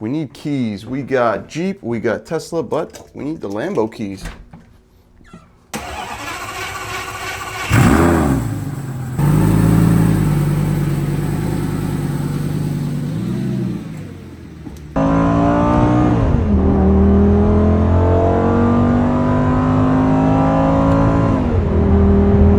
We need keys. We got Jeep, we got Tesla, but we need the Lambo keys.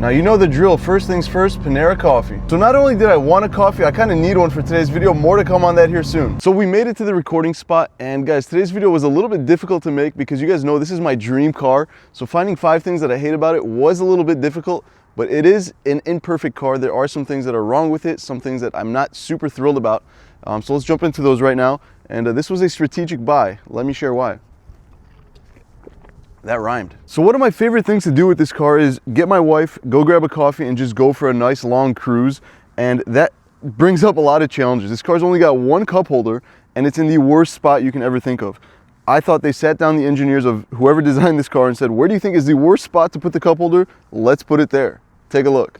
Now you know the drill, first things first, Panera coffee. So not only did I want a coffee, I kind of need one for today's video, more to come on that here soon. So we made it to the recording spot, and guys, today's video was a little bit difficult to make because you guys know this is my dream car. So finding 5 things that I hate about it was a little bit difficult, but it is an imperfect car. There are some things that are wrong with it, some things that I'm not super thrilled about. So let's jump into those right now. And this was a strategic buy. Let me share why. That rhymed. So one of my favorite things to do with this car is get my wife, go grab a coffee, and just go for a nice long cruise. And that brings up a lot of challenges. This car's only got one cup holder, and it's in the worst spot you can ever think of. I thought they sat down the engineers of whoever designed this car and said, where do you think is the worst spot to put the cup holder? Let's put it there. Take a look.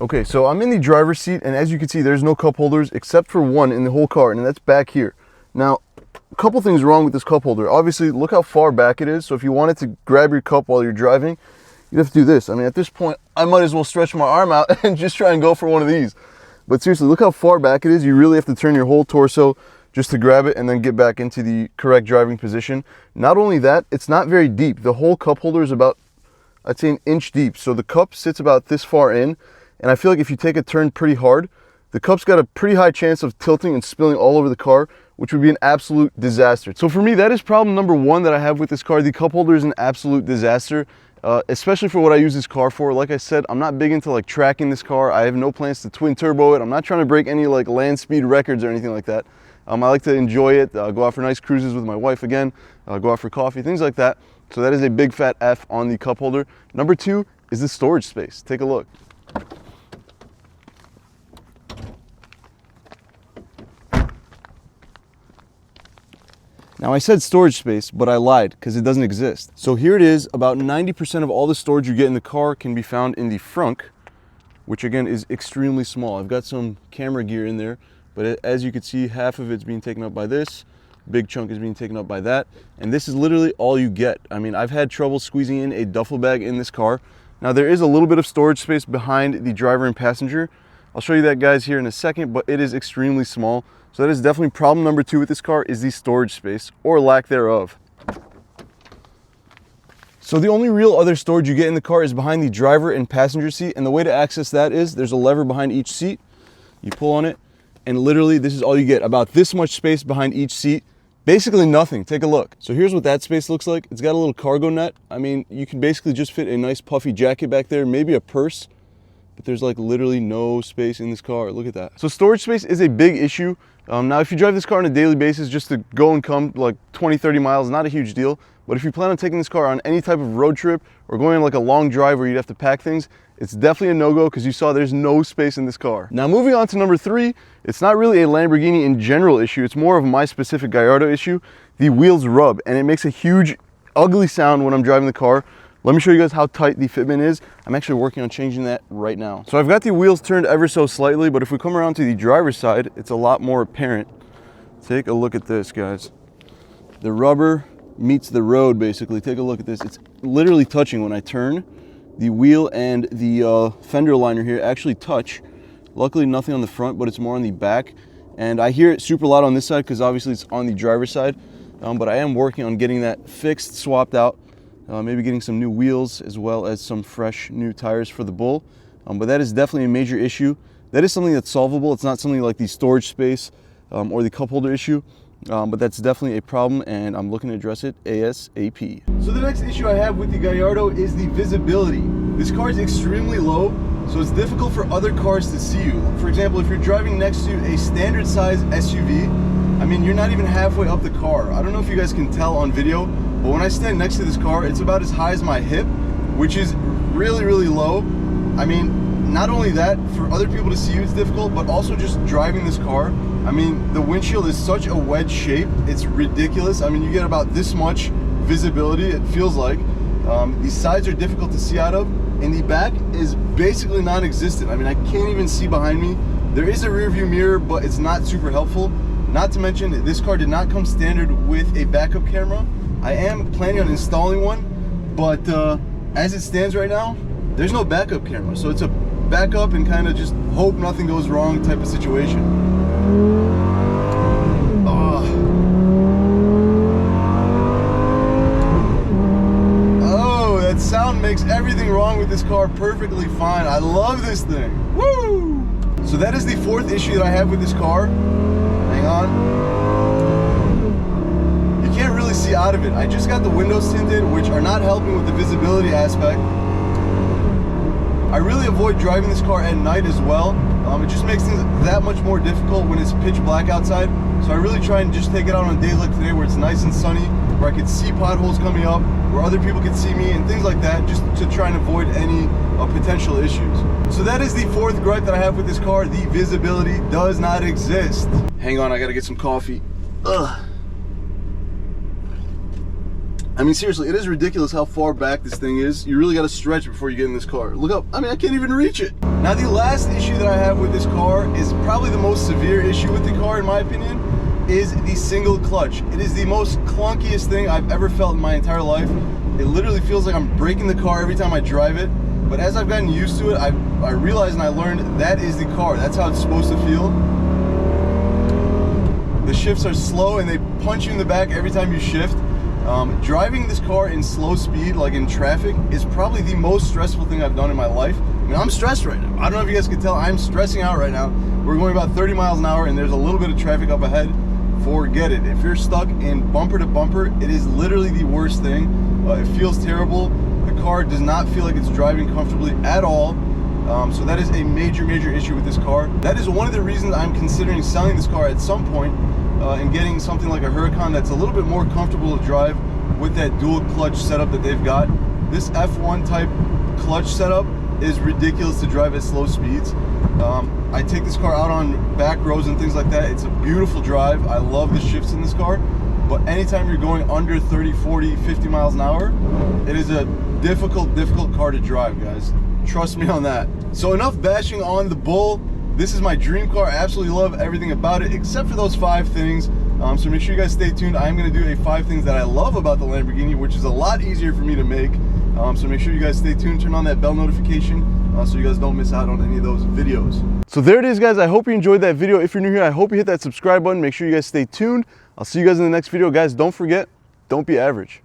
Okay, so I'm in the driver's seat, and as you can see, there's no cup holders except for one in the whole car, and that's back here. Now, a couple things wrong with this cup holder. Obviously, look how far back it is. So if you wanted to grab your cup while you're driving, you'd have to do this. I mean, at this point, I might as well stretch my arm out and just try and go for one of these. But seriously, look how far back it is. You really have to turn your whole torso just to grab it and then get back into the correct driving position. Not only that, it's not very deep. The whole cup holder is about, I'd say, 1 inch deep. So the cup sits about this far in. And I feel like if you take a turn pretty hard, the cup's got a pretty high chance of tilting and spilling all over the car, which would be an absolute disaster. So for me, that is problem number 1 that I have with this car. The cup holder is an absolute disaster, especially for what I use this car for. Like I said, I'm not big into like tracking this car. I have no plans to twin turbo it. I'm not trying to break any like land speed records or anything like that. I like to enjoy it, go out for nice cruises with my wife again, go out for coffee, things like that. So that is a big fat F on the cup holder. Number 2 is the storage space. Take a look. Now I said storage space, but I lied because it doesn't exist. So here it is, about 90% of all the storage you get in the car can be found in the frunk, which again is extremely small. I've got some camera gear in there, but as you can see, half of it's being taken up by this, big chunk is being taken up by that, and this is literally all you get. I mean, I've had trouble squeezing in a duffel bag in this car. Now there is a little bit of storage space behind the driver and passenger. I'll show you that, guys, here in a second, but it is extremely small. So that is definitely problem number 2 with this car, is the storage space, or lack thereof. So the only real other storage you get in the car is behind the driver and passenger seat, and the way to access that is there's a lever behind each seat. You pull on it, and literally this is all you get, about this much space behind each seat. Basically nothing. Take a look. So here's what that space looks like. It's got a little cargo net. I mean, you can basically just fit a nice puffy jacket back there, maybe a purse, but there's like literally no space in this car. Look at that. So storage space is a big issue. Now, if you drive this car on a daily basis just to go and come like 20, 30 miles, not a huge deal. But if you plan on taking this car on any type of road trip or going on like a long drive where you'd have to pack things, it's definitely a no-go because you saw there's no space in this car. Now, moving on to number 3, it's not really a Lamborghini in general issue. It's more of my specific Gallardo issue. The wheels rub, and it makes a huge, ugly sound when I'm driving the car. Let me show you guys how tight the fitment is. I'm actually working on changing that right now. So I've got the wheels turned ever so slightly, but if we come around to the driver's side, it's a lot more apparent. Take a look at this, guys. The rubber meets the road, basically. Take a look at this. It's literally touching when I turn. The wheel and the fender liner here actually touch. Luckily, nothing on the front, but it's more on the back. And I hear it super loud on this side because obviously it's on the driver's side. But I am working on getting that fixed, swapped out. Maybe getting some new wheels as well as some fresh new tires for the Bull. But that is definitely a major issue. That is something that's solvable. It's not something like the storage space or the cup holder issue, but that's definitely a problem, and I'm looking to address it ASAP. So the next issue I have with the Gallardo is the visibility. This car is extremely low, so it's difficult for other cars to see you. For example, if you're driving next to a standard size SUV, I mean, you're not even halfway up the car. I don't know if you guys can tell on video, but when I stand next to this car, it's about as high as my hip, which is really, really low. I mean, not only that, for other people to see you, it's difficult, but also just driving this car. I mean, the windshield is such a wedge shape, it's ridiculous. I mean, you get about this much visibility, it feels like. These sides are difficult to see out of, in the back is basically non-existent. I mean, I can't even see behind me. There is a rear view mirror, but it's not super helpful. Not to mention, this car did not come standard with a backup camera. I am planning on installing one, but as it stands right now, there's no backup camera. So it's a backup and kind of just hope nothing goes wrong type of situation. Oh, that sound makes everything wrong with this car perfectly fine. I love this thing. Woo! So that is the fourth issue that I have with this car. Hang on. You can't really see out of it. I just got the windows tinted, which are not helping with the visibility aspect. I really avoid driving this car at night as well. It just makes things that much more difficult when it's pitch black outside. So I really try and just take it out on days like today where it's nice and sunny, where I could see potholes coming up, where other people could see me and things like that, just to try and avoid any potential issues. So that is the fourth gripe that I have with this car. The visibility does not exist. Hang on, I gotta get some coffee. Ugh. I mean, seriously, it is ridiculous how far back this thing is. You really got to stretch before you get in this car. Look up. I mean, I can't even reach it. Now, the last issue that I have with this car is probably the most severe issue with the car, in my opinion, is the single clutch. It is the most clunkiest thing I've ever felt in my entire life. It literally feels like I'm breaking the car every time I drive it. But as I've gotten used to it, I realized and I learned that is the car. That's how it's supposed to feel. The shifts are slow and they punch you in the back every time you shift. Driving this car in slow speed, like in traffic, is probably the most stressful thing I've done in my life. I mean, I'm stressed right now. I don't know if you guys can tell, I'm stressing out right now. We're going about 30 miles an hour and there's a little bit of traffic up ahead. Forget it. If you're stuck in bumper to bumper, it is literally the worst thing. It feels terrible. The car does not feel like it's driving comfortably at all. So that is a major, major issue with this car. That is one of the reasons I'm considering selling this car at some point and getting something like a Huracan that's a little bit more comfortable to drive with that dual clutch setup that they've got. This F1 type clutch setup is ridiculous to drive at slow speeds. I take this car out on back roads and things like that. It's a beautiful drive. I love the shifts in this car. But anytime you're going under 30, 40, 50 miles an hour, it is a difficult car to drive, guys. Trust me on that. So enough bashing on the Bull. This is my dream car. I absolutely love everything about it, except for those 5 things. So make sure you guys stay tuned. I'm going to do a 5 things that I love about the Lamborghini, which is a lot easier for me to make. So make sure you guys stay tuned. Turn on that bell notification so you guys don't miss out on any of those videos. So there it is, guys. I hope you enjoyed that video. If you're new here, I hope you hit that subscribe button. Make sure you guys stay tuned. I'll see you guys in the next video. Guys, don't forget, don't be average.